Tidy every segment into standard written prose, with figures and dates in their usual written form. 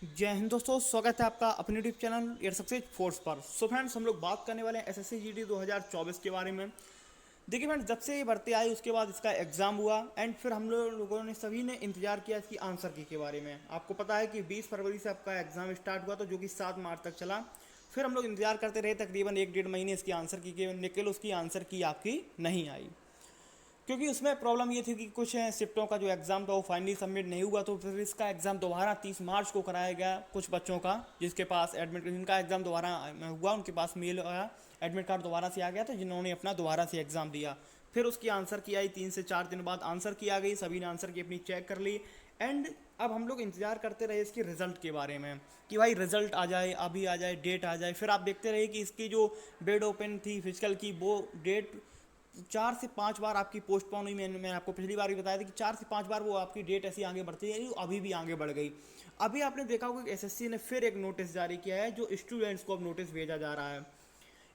जय हिंद दोस्तों, स्वागत है आपका अपने YouTube channel Air Success Force पर। सो फ्रेंड्स, हम लोग बात करने वाले हैं एसएससी जीडी 2024 के बारे में। देखिए फ्रेंड्स, जब से ये भर्ती आई उसके बाद इसका एग्ज़ाम हुआ एंड फिर हम लोगों ने सभी ने इंतजार किया इसकी आंसर की के बारे में। आपको पता है कि 20 फरवरी से आपका एग्ज़ाम स्टार्ट हुआ, तो जो कि 7 मार्च तक चला। फिर हम लोग इंतजार करते रहे तकरीबन 1 डेढ़ महीने इसकी आंसर की के, निकल उसकी आंसर की आपकी नहीं आई। क्योंकि उसमें प्रॉब्लम ये थी कि कुछ शिफ्टों का जो एग्ज़ाम था वो फाइनली सबमिट नहीं हुआ, तो फिर इसका एग्ज़ाम दोबारा 30 मार्च को कराया गया। कुछ बच्चों का जिसके पास एडमिट, जिनका एग्ज़ाम दोबारा हुआ, उनके पास मेल आया, एडमिट कार्ड दोबारा से आ गया, तो जिन्होंने अपना दोबारा से एग्ज़ाम दिया। फिर उसकी आंसर की आई, 3 से 4 दिन बाद आंसर की आ गई, सभी ने आंसर की अपनी चेक कर ली। एंड अब हम लोग इंतजार करते रहे इसके रिजल्ट के बारे में कि भाई रिजल्ट आ जाए, अभी आ जाए, डेट आ जाए। फिर आप देखते रहे कि इसकी जो बेड ओपन थी फिजिकल की, वो डेट 4 से 5 बार आपकी पोस्टपोन हुई। मैंने आपको पिछली बार भी बताया था कि 4 से 5 बार वो आपकी डेट ऐसी आगे बढ़ती है, अभी भी आगे बढ़ गई। अभी आपने देखा होगा कि एसएससी ने फिर एक नोटिस जारी किया है, जो स्टूडेंट्स को अब नोटिस भेजा जा रहा है।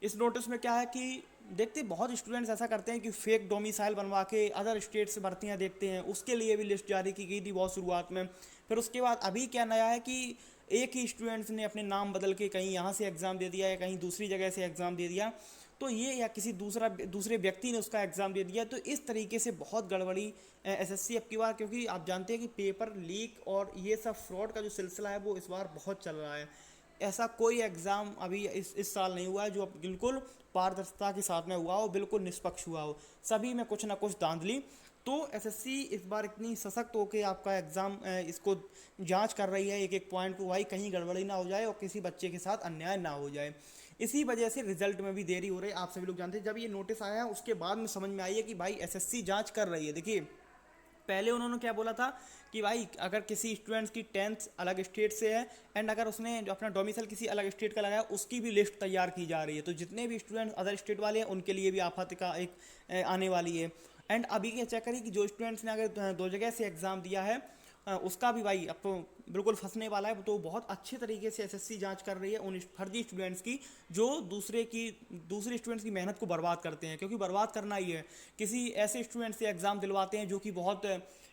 इस नोटिस में क्या है कि देखते बहुत स्टूडेंट्स ऐसा करते हैं कि फेक डोमिसाइल बनवा के अदर स्टेट से भर्तियां देखते हैं। उसके लिए भी लिस्ट जारी की गई थी बहुत शुरुआत में। फिर उसके बाद अभी क्या नया है कि एक ही स्टूडेंट्स ने अपने नाम बदल के कहीं यहाँ से एग्ज़ाम दे दिया या कहीं दूसरी जगह से एग्ज़ाम दे दिया, तो ये या किसी दूसरे व्यक्ति ने उसका एग्ज़ाम दे दिया। तो इस तरीके से बहुत गड़बड़ी एसएससी अब की बार, क्योंकि आप जानते हैं कि पेपर लीक और ये सब फ्रॉड का जो सिलसिला है वो इस बार बहुत चल रहा है। ऐसा कोई एग्ज़ाम अभी इस साल नहीं हुआ है जो बिल्कुल पारदर्शिता के साथ में हुआ हो, बिल्कुल निष्पक्ष हुआ हो। सभी में कुछ ना कुछ धांधली। तो एसएससी इस बार इतनी सशक्त होकर आपका एग्ज़ाम इसको जांच कर रही है एक एक पॉइंट को, भाई कहीं गड़बड़ी ना हो जाए और किसी बच्चे के साथ अन्याय ना हो जाए। इसी वजह से रिजल्ट में भी देरी हो रही है। आप सभी लोग जानते हैं, जब ये नोटिस आया है उसके बाद में समझ में आई है कि भाई एसएससी जांच कर रही है। देखिए, पहले उन्होंने क्या बोला था कि भाई अगर किसी स्टूडेंट्स की 10th अलग स्टेट से है एंड अगर उसने जो अपना डोमिसाइल किसी अलग स्टेट का लगाया, उसकी भी लिस्ट तैयार की जा रही है। तो जितने भी स्टूडेंट्स अदर स्टेट वाले हैं उनके लिए भी आफत का एक आने वाली है। एंड अभी क्या चेक करिए कि जो स्टूडेंट्स ने अगर दो जगह से एग्ज़ाम दिया है, उसका भी भाई अब तो बिल्कुल फंसने वाला है। तो बहुत अच्छे तरीके से एसएससी जांच कर रही है उन फर्जी स्टूडेंट्स की जो दूसरे स्टूडेंट्स की मेहनत को बर्बाद करते हैं, क्योंकि बर्बाद करना ही है। किसी ऐसे स्टूडेंट से एग्ज़ाम दिलवाते हैं जो कि बहुत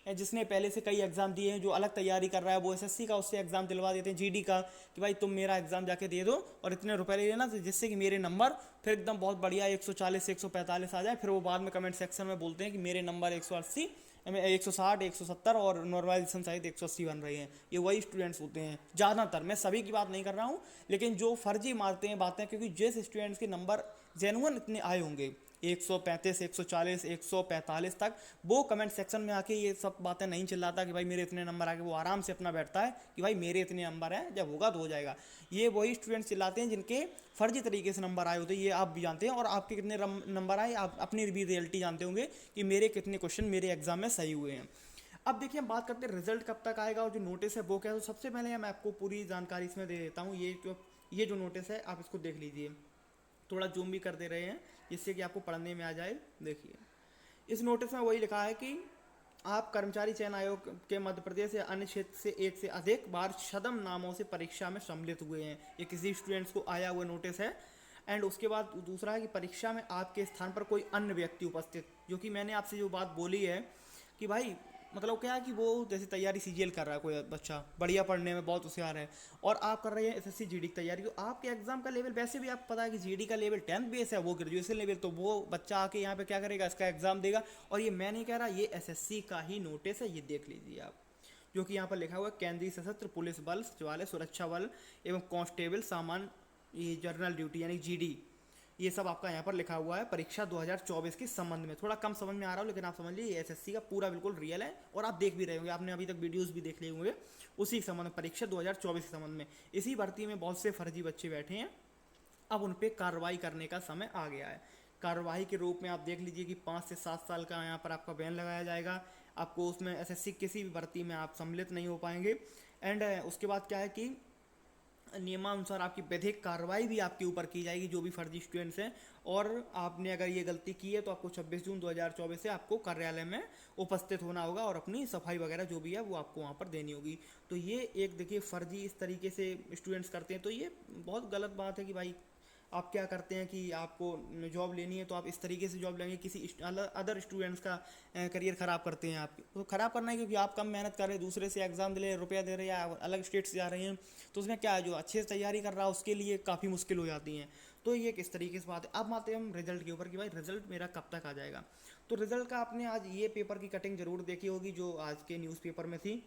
जिसने पहले से कई एग्ज़ाम दिए हैं, जो अलग तैयारी कर रहा है, वो एसएससी का उससे एग्ज़ाम दिलवा देते हैं, जीडी का, कि भाई तुम मेरा एग्ज़ाम जाके दे दो और इतने रुपए ले लेना, तो जिससे कि मेरे नंबर फिर एकदम बहुत बढ़िया 140 से 145 आ जाए। फिर वो बाद में कमेंट सेक्शन में बोलते हैं कि मेरे नंबर 180, 160, 170 और नॉर्मलाइजेशन सहित 180 बन रहे हैं। ये वही स्टूडेंट्स होते हैं ज़्यादातर, मैं सभी की बात नहीं कर रहा हूँ, लेकिन जो फर्जी मारते हैं बातें। क्योंकि जिस स्टूडेंट्स के नंबर जेनुअन इतने आए होंगे 135, 140, 145 तक, वो कमेंट सेक्शन में आके ये सब बातें नहीं चिल्लाता कि भाई मेरे इतने नंबर आ गए। वो आराम से अपना बैठता है कि भाई मेरे इतने नंबर हैं, जब होगा तो हो जाएगा। ये वही स्टूडेंट्स चिल्लाते हैं जिनके फर्जी तरीके से नंबर आए होते हैं। ये आप भी जानते हैं, और आपके कितने नंबर आए आप अपनी भी रियलिटी जानते होंगे कि मेरे कितने क्वेश्चन मेरे एग्जाम में सही हुए हैं। अब देखिए, हम बात करते हैं रिजल्ट कब तक आएगा और जो नोटिस है वो क्या है। तो सबसे पहले मैं आपको पूरी जानकारी इसमें दे देता हूँ। ये जो नोटिस है आप इसको देख लीजिए, थोड़ा जूम भी कर दे रहे हैं जिससे कि आपको पढ़ने में आ जाए। देखिए, इस नोटिस में वही लिखा है कि आप कर्मचारी चयन आयोग के मध्य प्रदेश या अन्य क्षेत्र से एक से अधिक बार छद्म नामों से परीक्षा में सम्मिलित हुए हैं। ये किसी स्टूडेंट्स को आया हुआ नोटिस है। एंड उसके बाद दूसरा है कि परीक्षा में आपके स्थान पर कोई अन्य व्यक्ति उपस्थित, जो कि मैंने आपसे जो बात बोली है कि भाई मतलब क्या है कि वो जैसे तैयारी सीजीएल कर रहा है कोई बच्चा, बढ़िया पढ़ने में बहुत होशियार है, और आप कर रहे हैं एसएससी जीडी की तैयारी, तो आपके एग्जाम का लेवल वैसे भी आप पता है कि जीडी का लेवल 10th बेस है, वो ग्रेजुएशन लेवल। तो वो बच्चा आके यहाँ पे क्या करेगा, इसका एग्जाम देगा। और ये मैं नहीं कह रहा, ये एसएससी का ही नोटिस है, ये देख लीजिए आप। जो कि यहाँ पर लिखा हुआ है, केंद्रीय सशस्त्र पुलिस बल सचिवालय सुरक्षा बल एवं कांस्टेबल सामान्य ये जनरल ड्यूटी यानी जीडी, ये सब आपका यहाँ पर लिखा हुआ है परीक्षा 2024 के संबंध में। थोड़ा कम समझ में आ रहा हो, लेकिन आप समझ लीजिए एसएससी का पूरा बिल्कुल रियल है, और आप देख भी रहे होंगे, आपने अभी तक वीडियोस भी देख लिए होंगे उसी के संबंध में, परीक्षा 2024 के संबंध में। इसी भर्ती में बहुत से फर्जी बच्चे बैठे हैं, अब उन पर कार्रवाई करने का समय आ गया है। कार्रवाई के रूप में आप देख लीजिए कि 5 से 7 साल का यहाँ पर आपका बैन लगाया जाएगा। आपको उसमें एसएससी किसी भी भर्ती में आप सम्मिलित नहीं हो पाएंगे। एंड उसके बाद क्या है कि नियमानुसार आपकी विधिक कार्रवाई भी आपके ऊपर की जाएगी, जो भी फर्जी स्टूडेंट्स हैं। और आपने अगर ये गलती की है तो आपको 26 जून 2024 से आपको कार्यालय में उपस्थित होना होगा और अपनी सफाई वगैरह जो भी है वो आपको वहाँ पर देनी होगी। तो ये एक देखिए फर्जी इस तरीके से स्टूडेंट्स करते हैं, तो ये बहुत गलत बात है कि भाई आप क्या करते हैं कि आपको जॉब लेनी है तो आप इस तरीके से जॉब लेंगे, किसी अदर स्टूडेंट्स का करियर ख़राब करते हैं आप, तो ख़राब करना है क्योंकि आप कम मेहनत कर रहे हैं, दूसरे से एग्ज़ाम दे रहे हैं, रुपया दे रहे हैं, या अलग स्टेट से जा रहे हैं, तो उसमें क्या है, जो अच्छे से तैयारी कर रहा है उसके लिए काफ़ी मुश्किल हो जाती हैं। तो ये किस तरीके से बात है। अब आते हैं हम रिजल्ट के ऊपर कि भाई रिजल्ट मेरा कब तक आ जाएगा। तो रिजल्ट का आपने आज ये पेपर की कटिंग जरूर देखी होगी जो आज के न्यूज़पेपर में थी।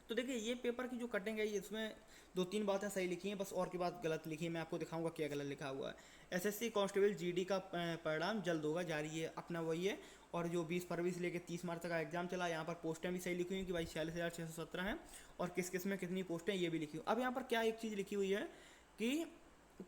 तो देखिए ये पेपर की जो कटिंग है, ये इसमें 2-3 बातें सही लिखी हैं, बस और की बात गलत लिखी है। मैं आपको दिखाऊंगा क्या गलत लिखा हुआ है। एसएससी कांस्टेबल जीडी का परिणाम जल्द होगा जारी, है अपना वही है। और जो 20 फरवरी से लेकर 30 मार्च तक का एग्जाम चला, यहाँ पर पोस्टें भी सही लिखी हुई कि भाई 46,617 हैं, और किस किस में कितनी पोस्टें ये भी लिखी हुई। अब यहाँ पर क्या एक चीज़ लिखी हुई है कि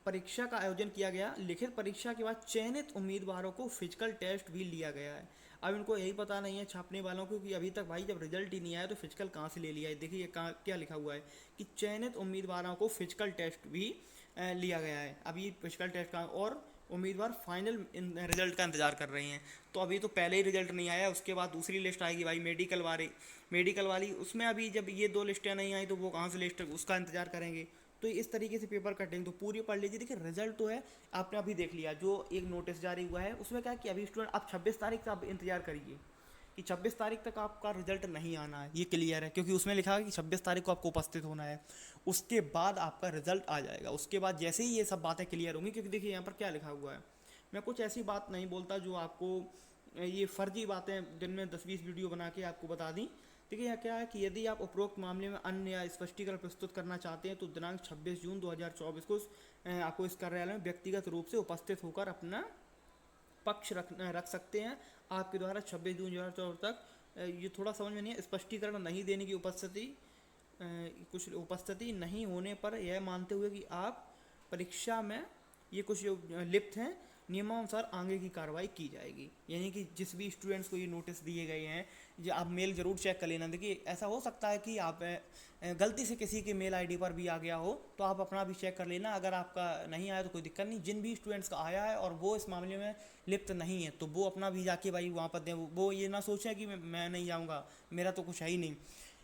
परीक्षा का आयोजन किया गया, लिखित परीक्षा के बाद चयनित उम्मीदवारों को फिजिकल टेस्ट भी लिया गया है। अब इनको यही पता नहीं है छापने वालों को कि अभी तक भाई जब रिजल्ट ही नहीं आया तो फिजिकल कहाँ से ले लिया है। देखिए कहाँ क्या लिखा हुआ है कि चयनित उम्मीदवारों को फिजिकल टेस्ट भी लिया गया है। अभी फिजिकल टेस्ट का और उम्मीदवार फाइनल रिजल्ट का इंतजार कर रहे हैं। तो अभी तो पहले ही रिजल्ट नहीं आया, उसके बाद दूसरी लिस्ट आएगी भाई मेडिकल वाली, उसमें अभी जब ये 2 लिस्टें नहीं आई तो वो कहाँ से लिस्ट उसका इंतजार करेंगे। तो इस तरीके से पेपर कटिंग तो पूरी पढ़ लीजिए। देखिए रिजल्ट तो है, आपने अभी देख लिया, जो एक नोटिस जारी हुआ है उसमें क्या कि अभी स्टूडेंट आप 26 तारीख का आप इंतजार करिए कि 26 तारीख तक आपका रिजल्ट नहीं आना है, ये क्लियर है, क्योंकि उसमें लिखा है कि 26 तारीख को आपको उपस्थित होना है, उसके बाद आपका रिजल्ट आ जाएगा। उसके बाद जैसे ही ये सब बातें क्लियर होंगी, क्योंकि देखिए यहाँ पर क्या लिखा हुआ है, मैं कुछ ऐसी बात नहीं बोलता जो आपको ये फर्जी बातें दिन में 10-20 वीडियो बना के आपको बता दी। देखिए यहाँ क्या है कि यदि आप उपरोक्त मामले में अन्य या स्पष्टीकरण प्रस्तुत करना चाहते हैं तो दिनांक 26 जून 2024 को आपको इस कार्यालय में व्यक्तिगत रूप से उपस्थित होकर अपना पक्ष रख सकते हैं। आपके द्वारा 26 जून 2024 तक ये थोड़ा समझ में नहीं है, स्पष्टीकरण नहीं देने की कुछ उपस्थिति नहीं होने पर यह मानते हुए कि आप परीक्षा में ये कुछ जो लिप्त हैं नियमानुसार आगे की कार्रवाई की जाएगी। यानी कि जिस भी स्टूडेंट्स को ये नोटिस दिए गए हैं, जो आप मेल ज़रूर चेक कर लेना। देखिए ऐसा हो सकता है कि आप गलती से किसी के मेल आईडी पर भी आ गया हो, तो आप अपना भी चेक कर लेना। अगर आपका नहीं आया तो कोई दिक्कत नहीं, जिन भी स्टूडेंट्स का आया है और वो इस मामले में लिप्त नहीं है तो वो अपना भी जाके भाई वहाँ पर दें। वो ये ना सोचें कि मैं नहीं जाऊँगा, मेरा तो कुछ है ही नहीं।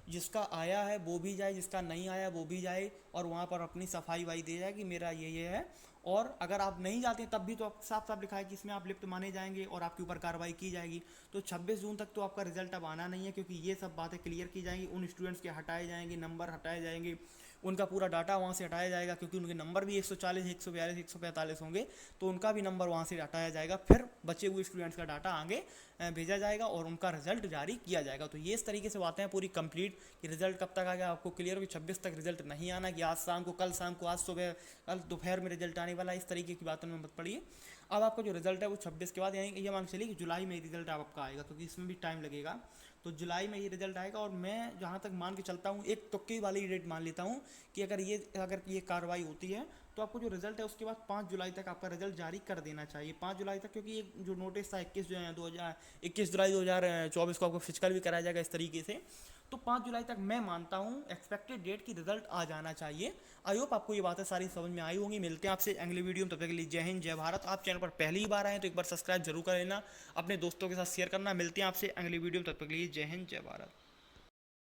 जिसका आया है वो भी जाए, जिसका नहीं आया वो भी जाए, और वहाँ पर अपनी सफाई वाई दे जाए कि मेरा ये है। और अगर आप नहीं जाते तब भी तो आप साफ साफ लिखा है कि इसमें आप लिप्त माने जाएंगे और आपके ऊपर कार्रवाई की जाएगी। तो 26 जून तक तो आपका रिजल्ट अब आना नहीं है, क्योंकि ये सब बातें क्लियर की जाएंगी। उन स्टूडेंट्स के हटाए जाएंगे, नंबर हटाए जाएंगे, उनका पूरा डाटा वहाँ से हटाया जाएगा, क्योंकि उनके नंबर भी 140, 142, 145 होंगे, तो उनका भी नंबर वहाँ से हटाया जाएगा। फिर बचे हुए स्टूडेंट्स का डाटा आगे भेजा जाएगा और उनका रिजल्ट जारी किया जाएगा। तो ये इस तरीके से बातें हैं पूरी कंप्लीट कि रिजल्ट कब तक आ गया आपको क्लियर हो कि 26 तक रिजल्ट नहीं आना, कि आज शाम को, कल शाम को, आज सुबह, कल दोपहर में रिजल्ट आने वाला। इस तरीके की बातों में मत पड़िए। अब आपका जो रिजल्ट है वो 26 के बाद, यानी ये मान चलिए कि जुलाई में रिजल्ट आपका आएगा, क्योंकि इसमें भी टाइम लगेगा। तो जुलाई में ये रिजल्ट आएगा, और मैं जहाँ तक मान के चलता हूँ, एक तुक्की वाली डेट मान लेता हूँ कि अगर ये कार्रवाई होती है तो आपको जो रिजल्ट है उसके बाद 5 जुलाई तक आपका रिजल्ट जारी कर देना चाहिए। 5 जुलाई तक, क्योंकि ये जो नोटिस था 21 जुलाई 2024 को आपको फिजिकल भी कराया जाएगा इस तरीके से। तो 5 जुलाई तक मैं मानता हूँ एक्सपेक्टेड डेट की रिजल्ट आ जाना चाहिए। आई होप आपको ये बातें सारी समझ में आई होंगी। मिलते हैं आपसे अगले वीडियो में, तब तक के लिए जय हिंद जय भारत। आप चैनल पर पहली बार आए तो एक बार सब्सक्राइब जरूर कर लेना, अपने दोस्तों के साथ शेयर करना। मिलते हैं आपसे अगले वीडियो में, तब तक के लिए जय हिंद जय भारत।